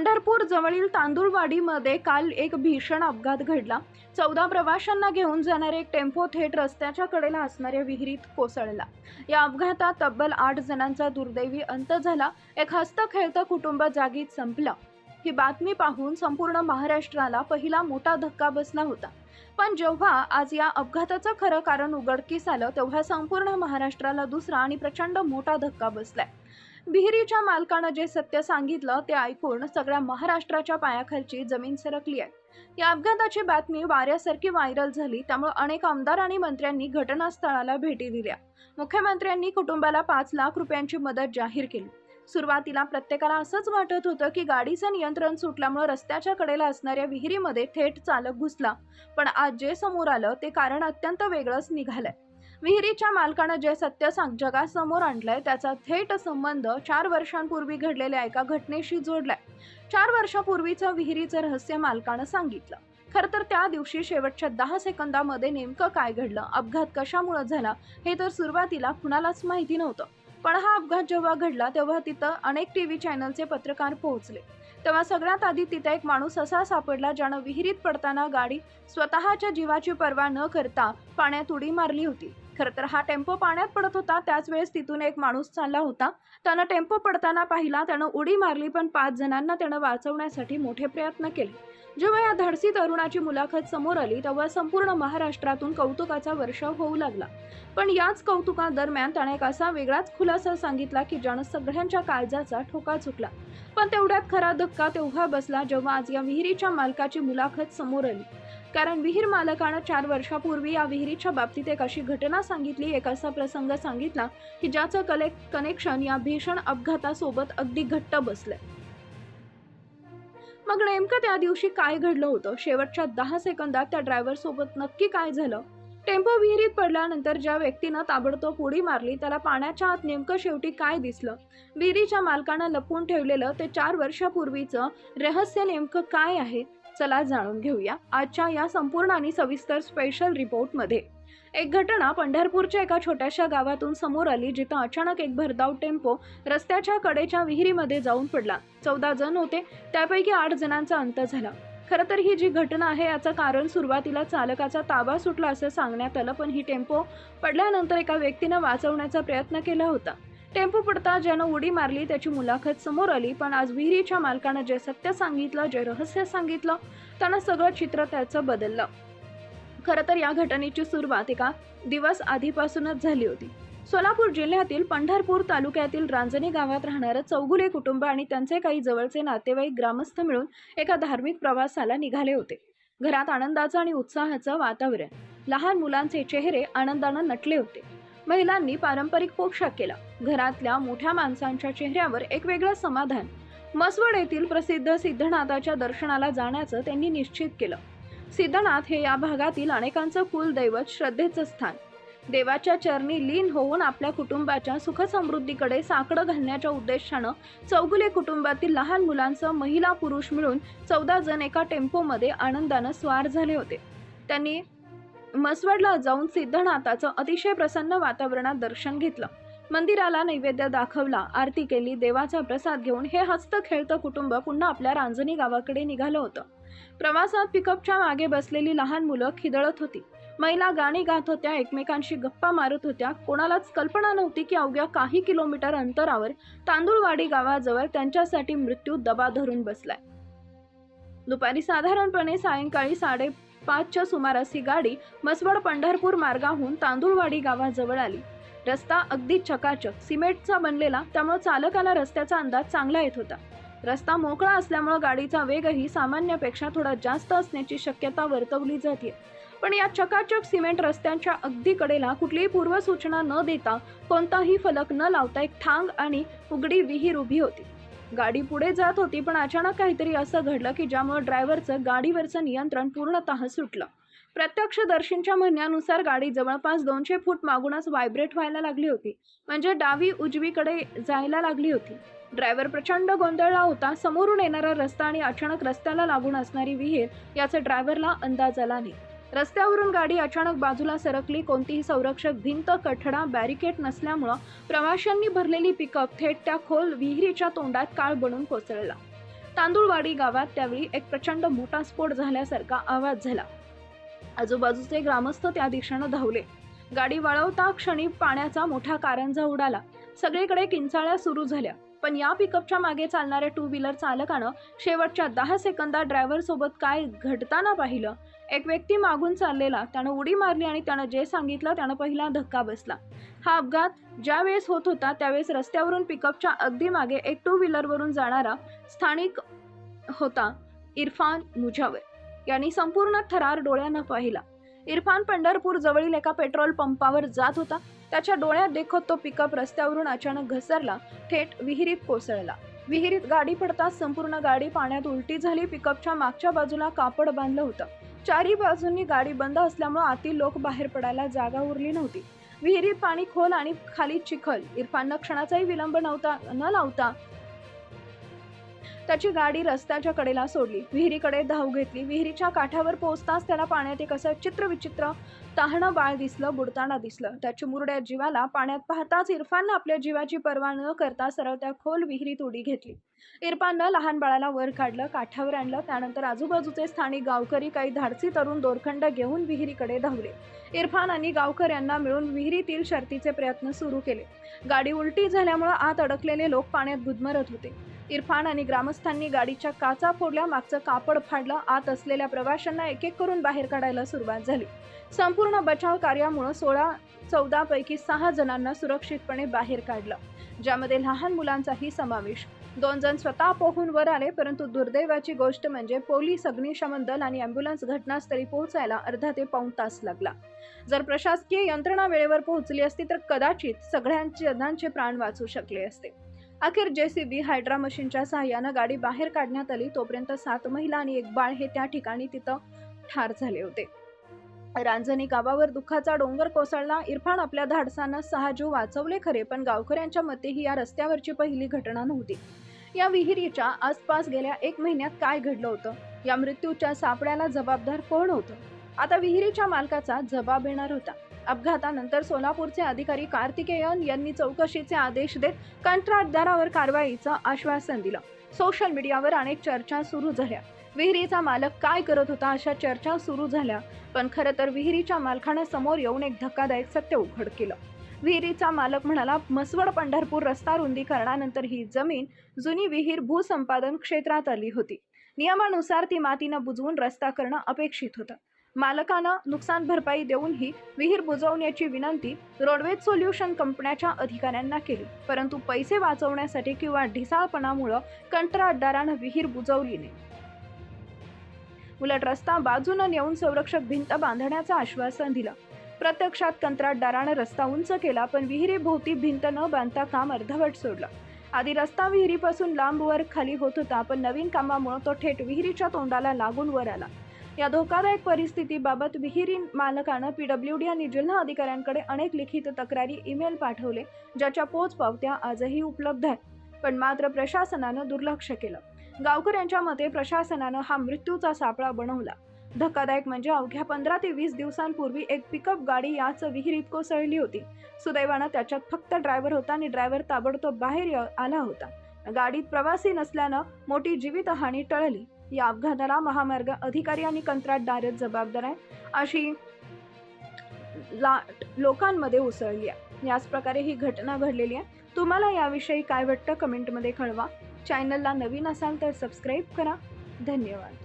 पंढरपूर जवळील तांदुळवाडीमध्ये काल एक भीषण अपघात घडला। 14 प्रवाशांना घेऊन जाणारे एक टेम्पो थेट रस्त्याच्या कडेला असणाऱ्या विहिरीत कोसळला। या अपघातात तब्बल 8 जणांचा दुर्दैवी अंत झाला। एक हसतं-खेळतं कुटुंब जागीच संपलं। ही बातमी पाहून संपूर्ण महाराष्ट्राला पहिला मोठा धक्का बसला होता। पण जेव्हा आज या अपघाताचं खरं कारण उघडकीस आलं, तेव्हा संपूर्ण महाराष्ट्राला दुसरा आणि प्रचंड मोठा धक्का बसलाय। विहिरीच्या मालकानं जे सत्य सांगितलं ते ऐकून सगळ्या महाराष्ट्राच्या पायाखालची जमीन सरकली आहे। या अपघाताची बातमी वाऱ्यासारखी व्हायरल झाली, त्यामुळे अनेक आमदार आणि मंत्र्यांनी घटनास्थळाला भेटी दिल्या। मुख्यमंत्र्यांनी कुटुंबाला 5 लाख रुपयांची मदत जाहीर केली। सुरुवातीला प्रत्येकाला असंच वाटत होतं की गाडीचं नियंत्रण सुटल्यामुळे रस्त्याच्या कडेला असणाऱ्या विहिरीमध्ये थेट चालक घुसला, पण आज जे समोर आलं ते कारण अत्यंत वेगळंच निघालंय। विहिरीच्या मालकानं जे सत्य जगासमोर आणलंय त्याचा थेट संबंध 4 वर्षांपूर्वी घडलेल्या एका घटनेशी जोडलाय। 4 वर्षांपूर्वीचं विहिरीचं रहस्य मालकानं सांगितलं। खरं तर त्या दिवशी शेवटच्या 10 सेकंदामध्ये नेमकं काय घडलं, अपघात कशामुळे झाला हे तर सुरुवातीला कुणालाच माहिती नव्हतं। पण हा अपघात जेव्हा घडला तेव्हा तिथं अनेक टीव्ही चॅनलचे पत्रकार पोहोचले। तेव्हा सगळ्यात आधी तिथे एक माणूस असा सापडला ज्यानं विहिरीत पडताना गाडी स्वतःच्या जीवाची पर्वा न करता पाण्यात उडी मारली होती। खरं तर हा टेम्पो पाण्यात पडत होता, त्याच वेळेस तिथून एक माणूस चालला होता। त्यानं टेम्पो पडताना पाहिला, त्यानं उडी मारली, पण 5 जणांना त्यानं वाचवण्यासाठी मोठे प्रयत्न केले। जेव्हा या धाडसी तरुणाची मुलाखत समोर आली तेव्हा संपूर्ण महाराष्ट्रातून कौतुकाचा वर्षाव होऊ लागला। पण याच कौतुकादरम्यान त्याने एक असा वेगळाच खुलासा सांगितला की ज्यानं सगळ्यांच्या काळजाचा ठोका चुकला। पण तेवढ्यात खरा धक्का तेव्हा बसला जेव्हा आज या विहिरीच्या मालकाची मुलाखत समोर आली। कारण विहीर मालकानं 4 वर्षापूर्वी या विहिरीच्या बाबतीत एक अशी घटना सांगितली, एक असा प्रसंग सांगितला की ज्याचं कनेक्शन या भीषण अपघातासोबत अगदी घट्ट बसलंय। मग नेमकं त्या दिवशी काय घडलं होतं, शेवटच्या 10 सेकंदात त्या ड्रायव्हर सोबत नक्की काय झालं, टेम्पो विहिरीत पडल्यानंतर ज्या व्यक्तीनं ताबडतोब उडी मारली त्याला पाण्याच्या आत नेमकं शेवटी काय दिसलं, विहिरीच्या मालकानं लपवून ठेवलेलं ते 4 वर्षापूर्वीचं रहस्य नेमकं काय आहे, चला जाणून घेऊया आजच्या या संपूर्ण आणि सविस्तर स्पेशल रिपोर्टमध्ये। एक घटना पंढरपूरच्या एका छोट्याशा गावातून समोर आली, जिथं अचानक एक भरधाव टेम्पो रस्त्याच्या कडेच्या विहिरीमध्ये जाऊन पडला। 14 जण होते, त्यापैकी 8 जणांचा अंत झाला। खरं तर ही जी घटना आहे याचं कारण सुरुवातीला चालकाचा ताबा सुटला असं सांगण्यात आलं, पण ही टेम्पो पडल्यानंतर एका व्यक्तीनं वाचवण्याचा प्रयत्न केला होता। टेम्पो पडता ज्यानं उडी मारली त्याची मुलाखत समोर आली, पण आज विहिरीच्या मालकानं जे सत्य सांगितलं, जे रहस्य सांगितलं, त्यानं सगळं चित्र त्याचं बदललं। खरं तर या घटनेची सुरुवात एका दिवस आधीपासूनच झाली होती। सोलापूर जिल्ह्यातील पंढरपूर तालुक्यातील रांजणी गावात राहणारं चौगुले कुटुंब आणि त्यांचे काही जवळचे नातेवाईक ग्रामस्थ मिळून एका धार्मिक प्रवासाला निघाले होते। घरात आनंदाचं आणि उत्साहाचं वातावरण, लहान मुलांचे चेहरे आनंदानं नटले होते। महिलांनी पारंपरिक पोशाख केला। घरातल्या मोठ्या माणसांच्या चेहऱ्यावर एक वेगळं समाधान। मसवड येथील प्रसिद्ध सिद्धनाथाच्या दर्शनाला जाण्याचं त्यांनी निश्चित केलं। सिद्धनाथ हे या भागातील अनेकांचं कुलदैवत, श्रद्धेचं स्थान। देवाच्या चरणी लीन होऊन आपल्या कुटुंबाच्या सुखसमृद्धीकडे साकडं घालण्याच्या उद्देशानं चौगुले कुटुंबातील लहान मुलांसह महिला पुरुष मिळून 14 जण एका टेम्पोमध्ये आनंदानं स्वार झाले होते। त्यांनी मसवडला जाऊन सिद्धनाथाचं अतिशय प्रसन्न वातावरणात दर्शन घेतलं। मंदिराला नैवेद्य दाखवला, आरती केली, देवाचा प्रसाद घेऊन हे हसतं खेळतं कुटुंब पुन्हा आपल्या रांजणी गावाकडे निघालं होतं। प्रवासात पिकअपच्या मागे बसलेली लहान मुलं खिदळत होती, महिला गाणी गात होत्या, एकमेकांशी गप्पा मारत होत्या। कोणालाच कल्पना नव्हती की अवघ्या काही किलोमीटर अंतरावर तांदुळवाडी गावाजवळ त्यांच्यासाठी मृत्यू दबा धरून बसलाय। दुपारी साधारणपणे सायंकाळी 5:30च्या सुमारास ही गाडी मसवड पंढरपूर मार्गाहून तांदुळवाडी गावाजवळ आली। रस्ता अगदी चकाचक सिमेंटचा बनलेला, त्यामुळे चालकाला रस्त्याचा अंदाज चांगला येत होता। रस्ता मोकळा असल्यामुळे गाडीचा वेगही सामान्यपेक्षा थोडा जास्त असण्याची शक्यता वर्तवली जाते। पण या चकाचक सिमेंट रस्त्यांच्या अगदी कडेला कुठलीही पूर्वसूचना न देता, कोणताही फलक न लावता एक ठांग आणि उघडी विहीर उभी होती। गाडी पुढे जात होती, पण अचानक काहीतरी असं घडलं की ज्यामुळे ड्रायव्हरचं गाडीवरचं नियंत्रण पूर्णतः सुटलं। प्रत्यक्षदर्शींच्या म्हणण्यानुसार गाडी जवळपास 200 फूट मागूनच व्हायब्रेट व्हायला लागली होती, म्हणजे डावी उजवीकडे जायला लागली होती। ड्रायव्हर प्रचंड गोंधळला होता। समोरून येणारा रस्ता आणि अचानक रस्त्याला लागून असणारी विहीर याचा ड्रायव्हरला अंदाज आला नाही। रस्त्यावरून गाडी अचानक बाजूला सरकली। कोणतीही संरक्षक भिंत, कठडा, बॅरिकेड नसल्यामुळे प्रवाशांनी भरलेली पिकअप थेट त्या खोल विहिरीच्या तोंडात काळ बनून कोसळला। तांदूळवाडी गावात त्यावेळी एक प्रचंड मोठा स्फोट झाल्यासारखा आवाज झाला। आजूबाजूचे ग्रामस्थ त्या दिशेने धावले। गाडी वळवता क्षणी पाण्याचा मोठा कारंजा उडाला। सगळीकडे किंचाळ्या सुरू झाल्या। पण या पिकअपच्या मागे चालणाऱ्या टू व्हीलर चालकानं शेवटच्या 10 सेकंदात ड्रायव्हर सोबत काय घडताना पाहिलं। एक व्यक्ती मागून चाललेला, त्यानं उडी मारली आणि त्यानं जे सांगितलं त्यानं पहिला धक्का बसला। हा अपघात ज्या वेळेस होत होता त्यावेळेस रस्त्यावरून पिकअपच्या अगदी मागे एक टू व्हीलरवरून जाणारा स्थानिक होता इरफान मुजावर यांनी संपूर्ण थरार डोळ्यानं पाहिला। इरफान पंढरपूर जवळील एका पेट्रोल पंपावर जात होता। त्याच्या डोळ्यात देखत तो पिकअप रस्त्यावरून अचानक घसरला, थेट विहिरीत कोसळला। विहिरीत गाडी पडताच संपूर्ण गाडी पाण्यात उलटी झाली। पिकअपच्या मागच्या बाजूला कापड बांधलं होतं। चारही बाजूंनी गाडी बंद असल्यामुळे आतील लोक बाहेर पडायला जागा उरली नव्हती। विहिरीत पाणी खोल आणि खाली चिखल। इरफाननं क्षणाचाही विलंब न लावता त्याची गाडी रस्त्याच्या कडेला सोडली, विहिरीकडे धाव घेतली। विहिरीच्या काठावर पोहोचताच त्याला पाण्यात एक असं चित्रविचित्र तहानं बाळ दिसलं, बुडताना दिसलं। त्याच्या मुरड्या जीवाला पाण्यात पाहताच इरफाननं आपल्या जीवाची पर्वा न करता सरळ त्या खोल विहिरीत उडी घेतली। इरफाननं लहान बाळाला वर काढलं, काठावर आणलं। त्यानंतर आजूबाजूचे स्थानिक गावकरी, काही धाडसी तरुण दोरखंड घेऊन विहिरीकडे धावले। इरफान आणि गावकऱ्यांना मिळून विहिरीतील शर्थीचे प्रयत्न सुरू केले। गाडी उलटी झाल्यामुळे आत अडकलेले लोक पाण्यात गुदमरत होते। इरफान आणि ग्रामस्थांनी गाडीच्या काचा फोडल्या, मागचं कापड फाडलं। आत असलेल्या प्रवाशांना एक एक करून बाहेर काढायला सुरुवात झाली। संपूर्ण बचाव कार्यामुळे 14 पैकी 6 जणांना सुरक्षितपणे बाहेर काढलं, ज्यामध्ये लहान मुलांचाही समावेश। 2 जण स्वतः पोहून वर आले, परंतु दुर्दैवाची गोष्ट म्हणजे पोलीस, अग्निशमन दल आणि अँब्युलन्स घटनास्थळी पोहोचायला अर्धा ते पाऊण तास लागला। जर प्रशासकीय यंत्रणा वेळेवर पोहोचली असती तर कदाचित जणांचे प्राण वाचू शकले असते। अखेर JCB हायड्रा मशीनच्या सहाय्यानं गाडी बाहेर काढण्यात आली। तोपर्यंत 7 महिला आणि एक बाळ हे त्या ठिकाणी ठार झाले होते। रांजणी गावावर दुःखाचा डोंगर कोसळला। इरफान आपल्या धाडसानं 6 जीव वाचवले खरे, पण गावकऱ्यांच्या मते ही या रस्त्यावरची पहिली घटना नव्हती। या विहिरीच्या आसपास गेल्या 1 महिन्यात काय घडलं होतं? या मृत्यूच्या सापड्याला जबाबदार कोण होतं? आता विहिरीच्या मालकाचा जबाब येणार होता। अपघातानंतर सोलापूरचे अधिकारी कार्तिकेयन यांनी चौकशीचे आदेश देत कंत्राटदारावर कारवाईचं आश्वासन दिलं। सोशल मीडियावर अनेक चर्चा सुरू झाल्या। विहिरीचा मालक काय करत होता अशा चर्चा सुरू झाल्या, पण खरं तर विहिरीच्या मालकानं समोर येऊन एक धक्कादायक सत्य उघड केलं। विहिरीचा मालक म्हणाला, म्हसवड पंढरपूर रस्ता रुंदीकरणानंतर ही जमीन जुनी विहीर भूसंपादन क्षेत्रात आली होती। नियमानुसार ती मातीनं बुजवून रस्ता करणं अपेक्षित होतं। मालकानं नुकसान भरपाई देऊन ही विहीर बुजवण्याची विनंती रोडवेज सोल्युशन कंपन्याच्या अधिकाऱ्यांना केली, परंतु पैसे वाचवण्यासाठी किंवा ढिसाळपणामुळे कंत्राटदारानं विहीर बुजवली नाही। उलट रस्ता बाजूनं नेऊन संरक्षक भिंत बांधण्याचं आश्वासन दिलं। प्रत्यक्षात कंत्राटदारानं रस्ता उंच केला, पण विहिरीभोवती भिंत न बांधता काम अर्धवट सोडलं। आधी रस्ता विहिरीपासून लांब वर खाली होत होता, पण नवीन कामामुळे तो थेट विहिरीच्या तोंडाला लागून वर आला। या धोकादायक परिस्थितीबाबत विहिरी मालकानं PWD आणि जिल्हा अधिकाऱ्यांकडे अनेक लिखित तक्रारी, ईमेल पाठवले, ज्याच्या पोचपावत्या आजही उपलब्ध आहेत, पण मात्र प्रशासनानं दुर्लक्ष केलं। गावकऱ्यांच्या मते प्रशासनानं हा मृत्यूचा सापळा बनवला। धक्कादायक म्हणजे अवघ्या 15 ते 20 दिवसांपूर्वी एक पिकअप गाडी याच विहिरीत कोसळली होती। सुदैवानं त्याच्यात फक्त ड्रायव्हर होता आणि ड्रायव्हर ताबडतोब बाहेर आला होता। गाडीत प्रवासी नसल्यानं मोठी जीवितहानी टळली। या अपघाताला महामार्ग अधिकारी आणि कंत्राटदारच जबाबदार आहे अशी लोकांमध्ये उसळली आहे। याच प्रकारे ही घटना घडलेली आहे। तुम्हाला याविषयी काय वाटतं कमेंटमध्ये कळवा। चॅनलला नवीन असाल तर सबस्क्राईब करा। धन्यवाद।